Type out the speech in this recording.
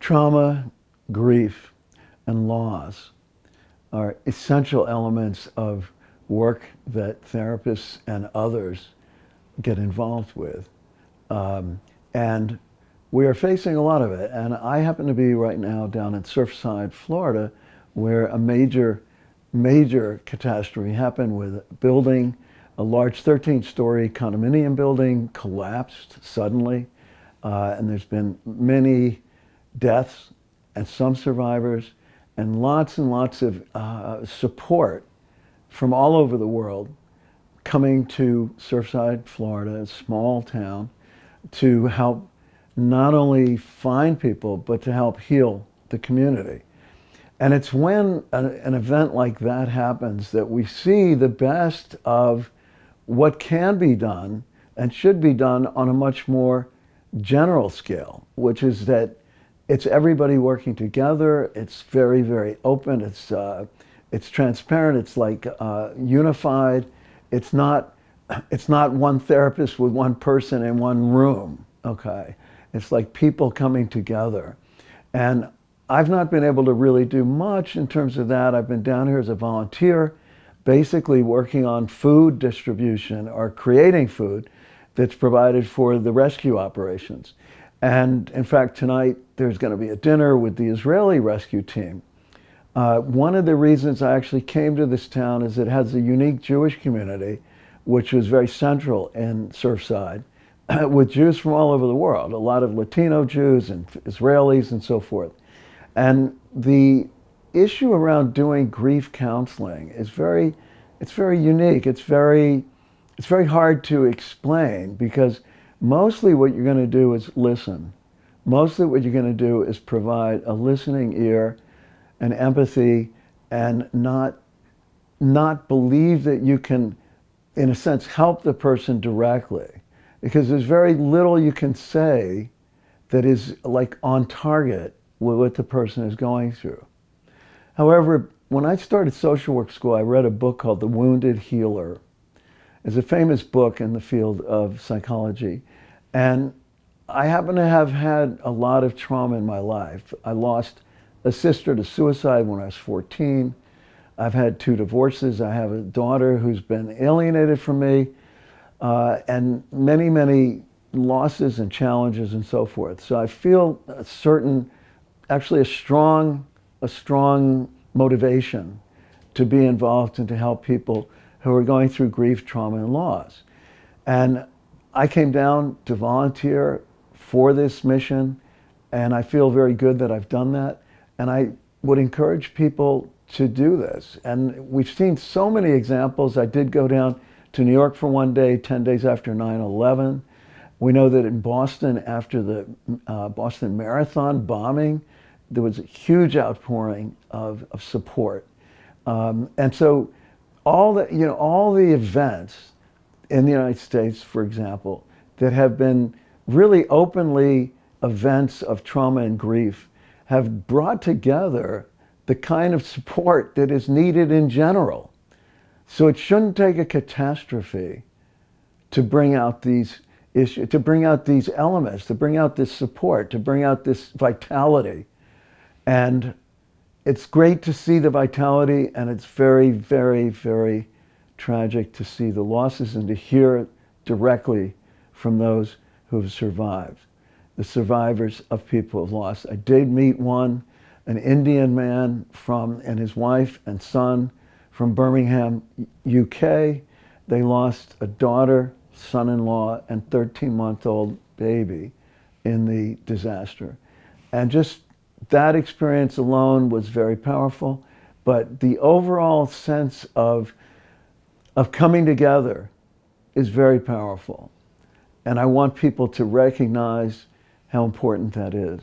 Trauma, grief, and loss are essential elements of work that therapists and others get involved with. And we are facing a lot of it. And I happen to be right now down in Surfside, Florida, where a major catastrophe happened with a building, a large 13-story condominium building collapsed suddenly. And there's been many deaths and some survivors and lots of support from all over the world coming to Surfside, Florida, a small town, to help not only find people, but to help heal the community. And it's when an event like that happens that we see the best of what can be done and should be done on a much more general scale, which is that it's everybody working together. It's very, very open. It's transparent. It's like unified. It's not one therapist with one person in one room. Okay, it's like people coming together, and I've not been able to really do much in terms of that. I've been down here as a volunteer, basically working on food distribution or creating food that's provided for the rescue operations. And in fact, tonight there's going to be a dinner with the Israeli rescue team. One of the reasons I actually came to this town is it has a unique Jewish community, which was very central in Surfside, with Jews from all over the world, a lot of Latino Jews and Israelis and so forth. And the issue around doing grief counseling is it's very unique. It's very hard to explain because mostly what you're going to do is listen. Mostly what you're going to do is provide a listening ear and empathy and not believe that you can, in a sense, help the person directly. Because there's very little you can say that is like on target with what the person is going through. However, when I started social work school, I read a book called The Wounded Healer. It's a famous book in the field of psychology. And I happen to have had a lot of trauma in my life. I lost a sister to suicide when I was 14. I've had 2 divorces. I have a daughter who's been alienated from me, and many losses and challenges and so forth. So I feel actually a strong motivation to be involved and to help people who are going through grief, trauma, and loss. And I came down to volunteer for this mission, and I feel very good that I've done that. And I would encourage people to do this. And we've seen so many examples. I did go down to New York for one day, 10 days after 9/11. We know that in Boston, after the Boston Marathon bombing, there was a huge outpouring of support. And so all the events in the United States, for example, that have been really openly events of trauma and grief have brought together the kind of support that is needed in general. So it shouldn't take a catastrophe to bring out these issues, to bring out these elements, to bring out this support, to bring out this vitality. And it's great to see the vitality, and it's very, very, very tragic to see the losses and to hear directly from those who have survived, the survivors of people who have lost. I did meet an Indian man and his wife and son from Birmingham, UK. They lost a daughter, son-in-law, and 13-month-old baby in the disaster. And just that experience alone was very powerful. But the overall sense of coming together is very powerful. And I want people to recognize how important that is.